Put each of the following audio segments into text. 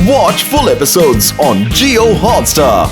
Watch full episodes on Jio Hotstar.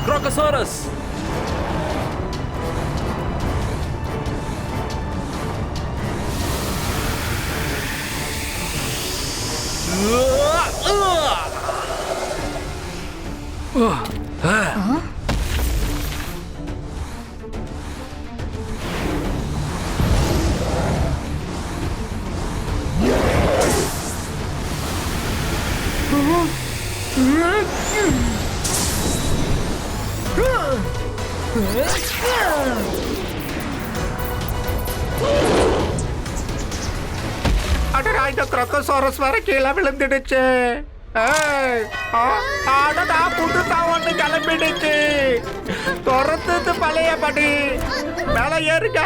Crocosaurus! இந்த Crocosaurus வர கீழே விழுந்துடுச்சு. புதுசா ஒண்ணு கிளம்பிடுச்சு. துரத்துது பழையபடி. மேல ஏறுங்க.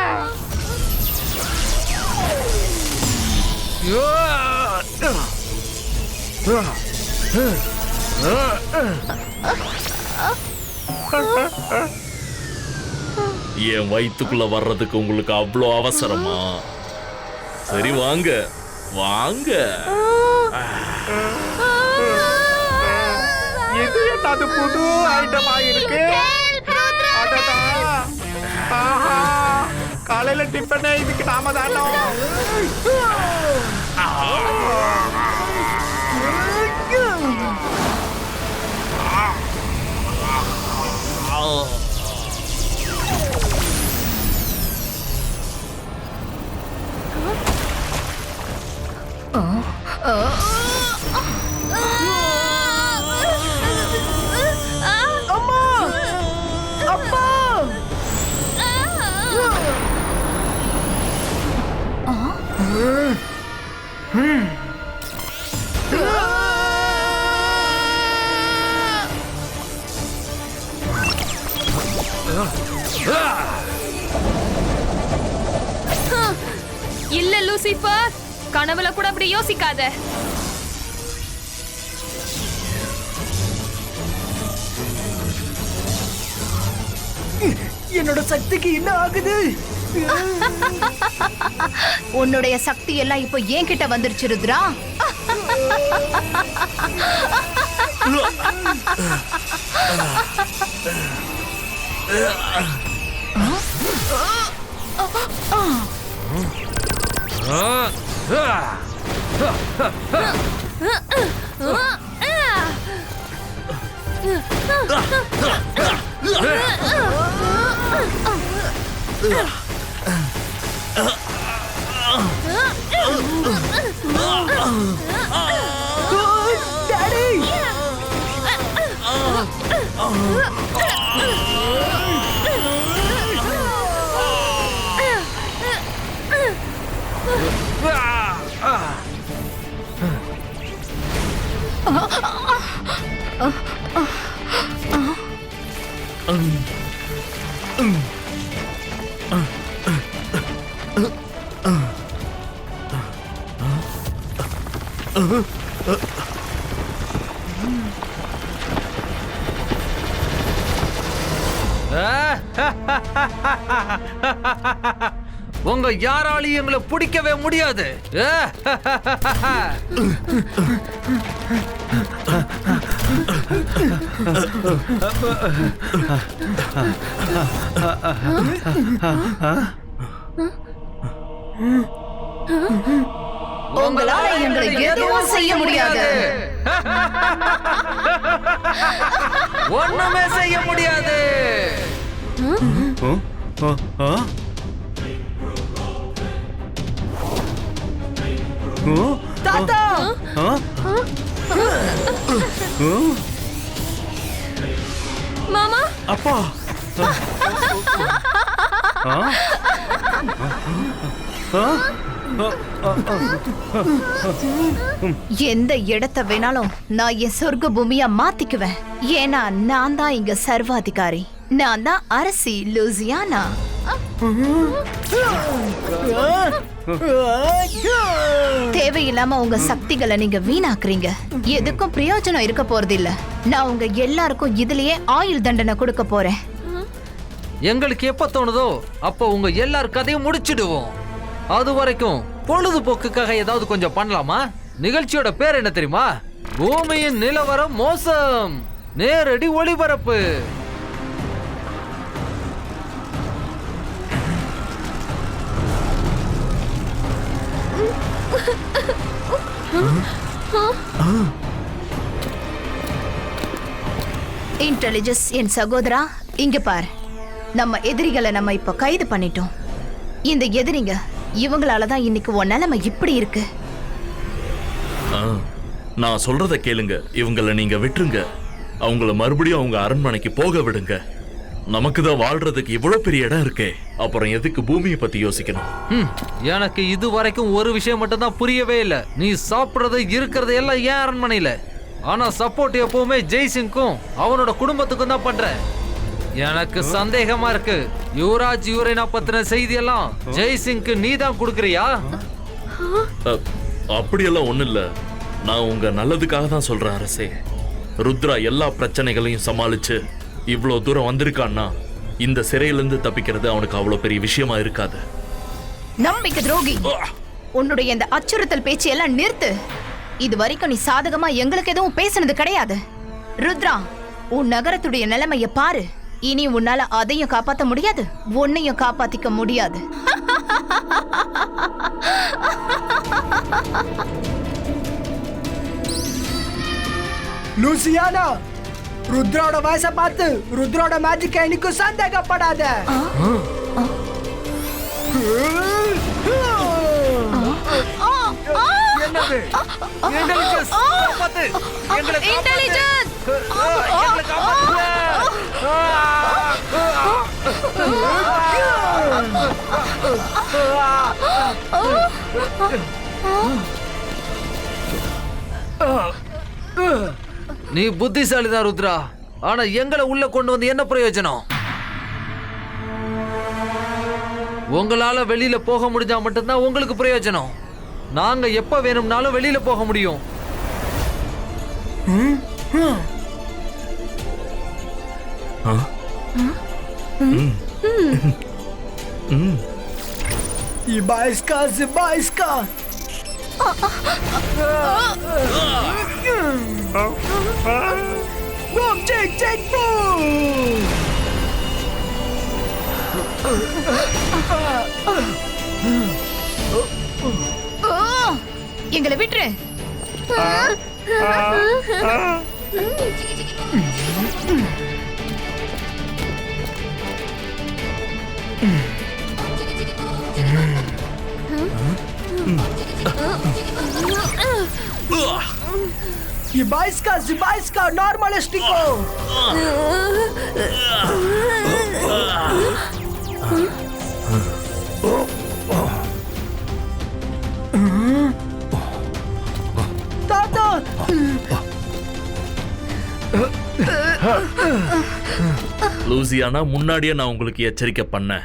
என் வயிற்றுக்குள்ள வர்றதுக்கு உங்களுக்கு அவ்வளோ அவசரமா? சரி வாங்க வாங்க. இது என்னது புது ஐட்டமா இருக்கு? காலையில டிஃபனே இதுக்கு நாம தானோ. இல்ல லூசிஃபர், கனவுல கூட அப்படி யோசிக்காத. என்னோட சக்திக்கு என்ன ஆகுது? உன்னுடைய சக்தி எல்லாம் இப்போ என்கிட்ட வந்துருச்சு ருத்ரா. உங்க யாராலையும் எங்களை பிடிக்கவே முடியாது. உங்களால எங்களை எதுவும் செய்ய முடியாது. ஒண்ணுமே செய்ய முடியாது. தாத்தா மாமா அப்பா எந்த இடத்தை வேணாலும் நான் என் சொர்க்க பூமியா மாத்திக்குவேன். ஏன்னா நான் தான் இங்க சர்வாதிகாரி. நான் தான் அரசி லூசியானா. தேவையில்லாம உங்க சக்திகளை நீங்க வீணாக்குறீங்க. எதுக்கும் பிரயோஜனம் இருக்க போறது இல்ல. நான் உங்க எல்லாருக்கும் இதுலயே ஆயுள் தண்டனை கொடுக்க போறேன். எங்களுக்கு எப்ப தோணுதோ அப்ப உங்க எல்லார் கதையும் முடிச்சிடுவோம். அது வரைக்கும் பொழுதுபோக்குக்காக ஏதாவது கொஞ்சம் பண்ணலாமா? நிகழ்ச்சியோட பேர் என்ன தெரியுமா? பூமியின் நிலவரம் மோசம், நேரடி ஒளிபரப்பு. இன்டெலிஜென்ஸ் என் சகோதரா, இங்க பார். நம்ம எதிரிகளை நம்ம இப்ப கைது பண்ணிட்டோம். இந்த எதிரிங்க இவங்களாலதான் இன்னைக்கு உன் நிலைமை இப்படி இருக்கு. நான் சொல்றத கேளுங்க. இவங்களை நீங்க விட்டுருங்க. அவங்கள மறுபடியும் அவங்க அரண்மனைக்கு போக விடுங்க. நமக்கு தான் வாழ்றதுக்கு இவ்வளவு பெரிய இடம் இருக்கே. அப்புறம் எதுக்கு பூமியை பத்தி யோசிக்கணும்? எனக்கு இது வரைக்கும் ஒரு விஷயம் மட்டும் தான் புரியவே இல்ல. நீ சாப்பிடுறது இருக்கிறது எல்லாம் ஏன் அரண்மனையில, ஆனா சப்போர்ட் எப்பவுமே ஜெய்சிங்க்கும் அவனோட குடும்பத்துக்கும் தான் பண்ற. எனக்கு சந்தேகமா இருக்கு. யுவராஜ் யுவரேனா பத்தின செய்தி எல்லாம் ஜெய்சிங்க்கு நீ தான் கொடுக்கறியா? அப்படியெல்லாம் ஒண்ணு இல்ல. நான் உங்க நல்லதுக்காக தான் சொல்றேன் அரசே. ருத்ரா எல்லா பிரச்சனைகளையும் சமாளிச்சு இவ்வளவு தூரம் வந்திருக்கான்னா இந்த சிறையிலிருந்து தப்பிக்கிறது அவனுக்கு அவ்வளவு பெரிய விஷயமா இருக்காது. நம்பிக்கை துரோகி, உன்னுடைய இந்த அச்சுறுத்தல் பேச்சு எல்லாம் நிறுத்து. இது வரைக்கும் நீ சாதகமா எங்களுக்கு எதுவும் பேசுனது கிடையாது. ருத்ரா, உன் நகரத்துடைய நிலைமைய பாரு. இனி உன்னால அதையும் காப்பாத்த முடியாது, உன்னையும் காப்பாத்திக்க முடியாது. லூசியானா, ருத்ரோட வயசை பார்த்து ருத்ரோட மேஜிக் எனக்கு சந்தேகப்படாத. என்னது? இன்டெலிஜென்ஸ், காப்பாத்து. எங்களை காப்பாத்து. இன்டெலிஜென்ஸ், எங்களை காப்பாத்து. நீ புத்திசாலிதான் ருத்ரா, ஆனா எங்களை உள்ள கொண்டு வந்து என்ன பிரயோஜனம்? உங்களால வெளியில போக முடிஞ்சா மட்டும்தான் உங்களுக்கு பிரயோஜனம். நாங்க எப்ப வேணும்னாலும் வெளியில போக முடியும். Ibaiska, Zibaiska. Boom, tick, tick, boom. எங்களை விட்டுரு. Zibaiska, normalistico. Tata. லூசியானா, முன்னாடியே நான் உங்களுக்கு எச்சரிக்கை பண்ணேன்.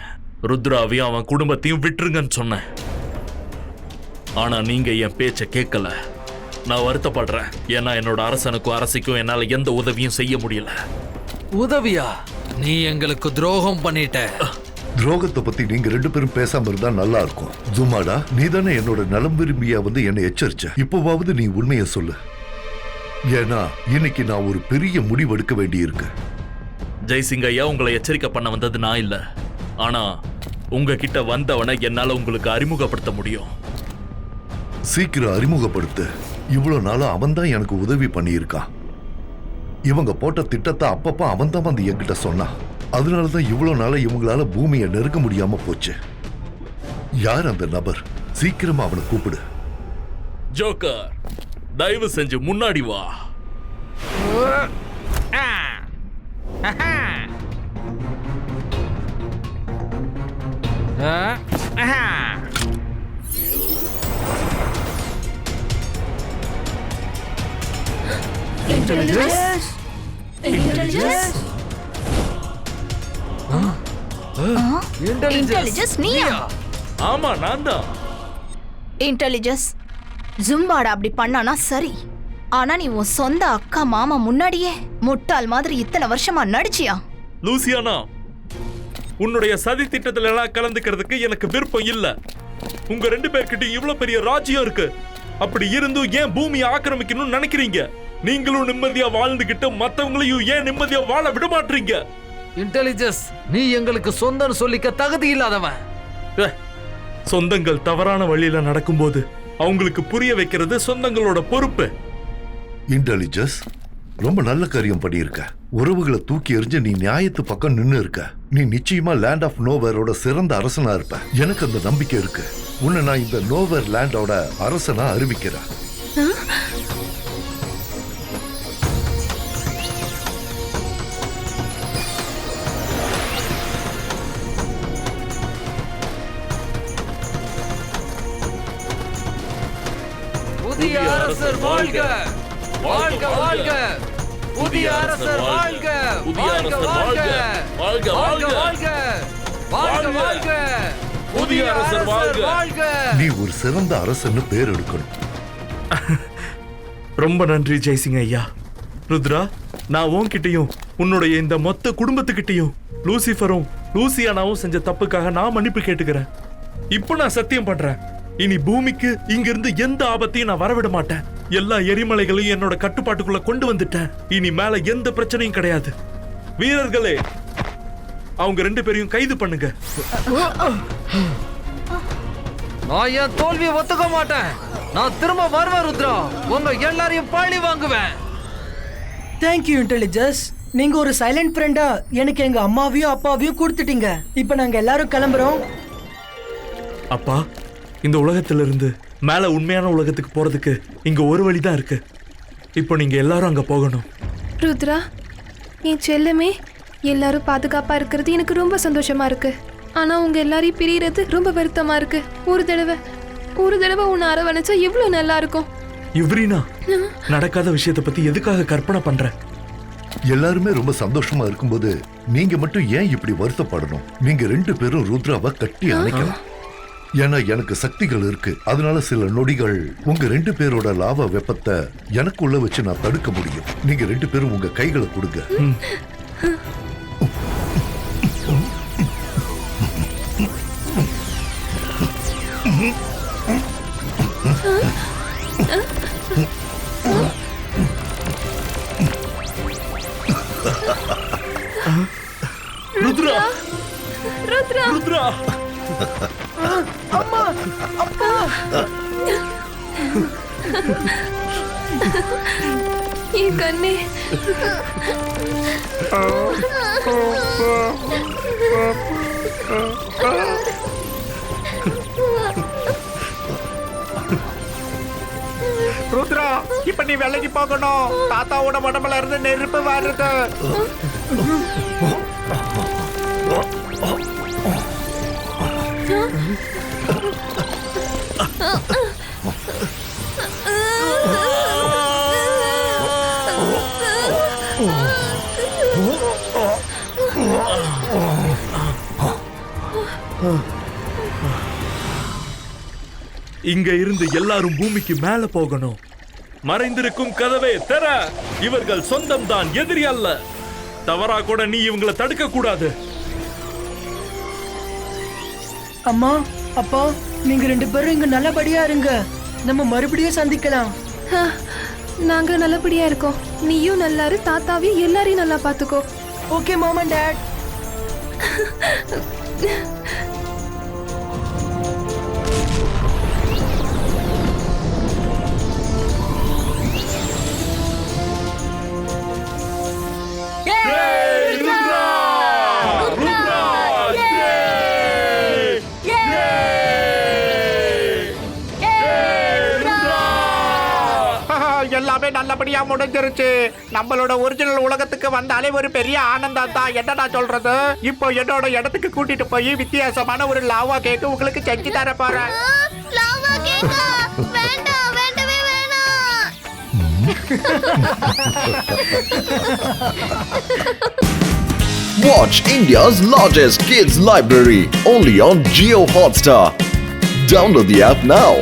ருத்ராவையும் அவன் குடும்பத்தையும் விட்டுருங்கன்னு சொன்னேன். ஆனா நீங்க என் பேச்ச கேட்கல. நான் வருத்தப்படுறேன். ஏன்னா என்னோட அரசனுக்கும் அரசிக்கும் என்னால எந்த உதவியும் செய்ய முடியல. உதவியா? நீ எங்களுக்கு துரோகம் பண்ணிட்ட. துரோகத்தை பத்தி நீங்க ரெண்டு பேரும் பேசாம இருந்தா நல்லா இருக்கும். ஜுமாடா, நீ தானே என்னோட நலம் விரும்பியா வந்து என்னை எச்சரிச்ச. இப்போவாவது நீ உண்மையை சொல்லு. ஏன்னா இன்னைக்கு நான் ஒரு பெரிய முடிவெடுக்க வேண்டி இருக்கு. ஜெய்சிங் ஐயா, உங்களை எச்சரிக்கை பண்ண வந்தது நான் இல்ல. ஆனா உங்ககிட்ட வந்தவனை என்னால உங்களுக்கு அறிமுகப்படுத்த முடியும். சீக்கிரம் அறிமுகப்படுத்து. இவ்வளவு நாளா அவன் தான் எனக்கு உதவி பண்ணியிருக்கான். இவங்க போட்ட திட்டத்தை அப்பப்ப அவன் தான் வந்து என்கிட்ட சொன்னான். அதனாலதான் இவ்வளவு நாளா இவங்களால பூமியை நெருங்க முடியாம போச்சு. யார் அந்த நபர்? சீக்கிரமா அவனை கூப்பிடு. ஜோக்கர், தயவு செஞ்சு முன்னாடி வா. இன்டெலிஜென்ஸ் நீயா? ஆமா, நான் தான். இன்டெலிஜென்ஸ், ஜும்பாடா அப்படி பண்ணானா சரி. ஆனா நீ உன் சொந்த அக்கா மாமா முன்னாடியே முட்டாள் மாதிரி இத்தனை வருஷமா நடிச்சியா? லூசியானா, உன்னுடைய சதி திட்டத்துல எல்லாம் கலந்துக்கிறதுக்கு எனக்கு விருப்பம் இல்ல. உங்க ரெண்டு பேர்கிட்ட இவ்வளவு பெரிய ராஜ்யம் இருக்கு. அப்படி இருந்தும் ஏன் பூமியை ஆக்கிரமிக்கணும்னு நினைக்கிறீங்க? நீங்களும் நிம்மதியா வாழ்ந்துகிட்டு மத்தவங்களையும் ஏன் நிம்மதியா வாழ விட மாட்டீங்க? இன்டெலிஜென்ஸ், நீ எங்களுக்கு சொந்தம் சொல்லிக்க தகுதி இல்லாதவன். சொந்தங்கள் தவறான வழியில நடக்கும்போது அவங்களுக்கு புரிய வைக்கிறது சொந்தங்களோட பொறுப்பு. இன்டெலிஜென்ஸ், ரொம்ப நல்ல காரியம் பண்ணியிருக்க. உறவுகளை தூக்கி எறிஞ்சு நீ நியாயத்து பக்கம் நின்னு இருக்க. நீ நிச்சயமா லேண்ட் ஆஃப் நோவேரோட சிறந்த அரசனா இருப்ப. எனக்கு அந்த நம்பிக்கை இருக்கு. உன்னை நான் இந்த நோவேர் லேண்டோட அரசனா அறிவிக்கிறேன். புதிய அரசர் வாழ்க! வாழ்க வாழ்க! புதிய அரசர் வாழ்க! வாழ்க வாழ்க! வாழ்க வாழ்க! வாழ்க வாழ்க! புதிய அரசர் வாழ்க! நீ ஒரு சிறந்த அரசன்னு பேர் எடுக்கணும். ரொம்ப நன்றி ஜெய்சிங் ஐயா. ருத்ரா, நான் உன்கிட்டயும் உன்னுடைய இந்த மொத்த குடும்பத்துக்கிட்டையும் லூசிஃபரும் லூசியானாவும் செஞ்ச தப்புக்காக நான் மன்னிப்பு கேட்டுக்கிறேன். இப்போ நான் சத்தியம் பண்றேன், இனி பூமிக்கு இங்கிருந்து எந்த ஆபத்தையும் நான் வரவிட மாட்டேன். எல்லா எரிமலைகளையும் என்னோட கட்டுப்பாட்டுக்குள்ள கொண்டு வந்துட்டேன். இனி மேல எந்த பிரச்சனையும் கிடையாது. வீரர்களே, அவங்க ரெண்டு பேரையும் கைது பண்ணுங்க. நான் என் தோல்வியை ஒத்துக்க மாட்டேன். நான் திரும்ப வருவேன் ருத்ரா. உங்க எல்லாரையும் பழி வாங்குவேன். Thank you intelligence. நீங்க ஒரு சைலண்ட் ஃப்ரெண்டா எனக்கு எங்க அம்மாவையும் அப்பாவையும் கொடுத்துட்டீங்க. இப்ப நாங்க எல்லாரும் கிளம்புறோம். அப்பா, இந்த உலகத்திலிருந்து மேல உண்மையான உலகத்துக்கு போறதுக்கு இங்க ஒரு வழிதான் இருக்கு. இப்போ நீங்க எல்லாரும் அங்க போகணும். ருத்ரா, என் செல்லமே, எல்லாரும் பாதுகாப்பா இருக்கிறது எனக்கு ரொம்ப சந்தோஷமா இருக்கு. ஆனா உங்க எல்லாரையும் பிரியறது ரொம்ப வருத்தமா இருக்கு. ஒரு தடவை உன்னை அரவணைச்சா எவ்வளவு நல்லா இருக்கும். இவ்ரீனா, நடக்காத விஷயத்தை பத்தி எதுக்காக கற்பனை பண்ற? எல்லாருமே ரொம்ப சந்தோஷமா இருக்கும்போது நீங்க மட்டும் ஏன் இப்படி வருத்தப்படணும்? நீங்க ரெண்டு பேரும் ருத்ராவை கட்டி அணைக்கலாம். ஏன்னா எனக்கு சக்திகள் இருக்கு. அதனால சில நொடிகள் உங்க ரெண்டு பேரோட லாவா வெப்பத்தை எனக்குள்ள வச்சு நான் தடுக்க முடியும். நீங்க ரெண்டு பேரும் உங்க கைகளை கொடுங்க. ருத்ரா, ருத்ரா, ருத்ரா, அம்மா, அப்பா. என் கண்ணே. ருத்ரா இப்ப நீ வேலைக்கு போகணும். தாத்தாவோட உடம்புல இருந்து நெருப்பு வருது. இங்க இருந்து எல்லாரும் பூமிக்கு மேல போகணும். மறைந்திருக்கும் கதவே திற. இவர்கள் சொந்தம் தான், எதிரி அல்ல. தவறா கூட நீ இவங்களை தடுக்க கூடாது. அம்மா அப்பா நீங்க 2 பேரும் இங்க நல்லபடியா இருங்க. நம்ம மறுபடியும் சந்திக்கலாம். ஆ, நாங்க நல்லபடியா இருக்கோம். நீயும் நல்லா இரு, தாத்தாவையும் எல்லாரையும் நல்லா பாத்துக்கோ. Okay mom and dad. எல்லாமே நல்லபடியா முடிஞ்சிருச்சு. நம்மளோட ஒரிஜினல் உலகத்துக்கு வந்தாலே ஒரு பெரிய ஆனந்தம் தான். என்னடா சொல்றது? இப்போ என்னோட இடத்துக்கு கூட்டிட்டு போய் வித்தியாசமான ஒரு லாவா கேக் உங்களுக்கு செஞ்சு தர போறேன். லாவா கேக்கா? வேண்டாம், வேண்டவே வேணாம். Watch India's largest kids library only on Jio Hotstar. Download the app now.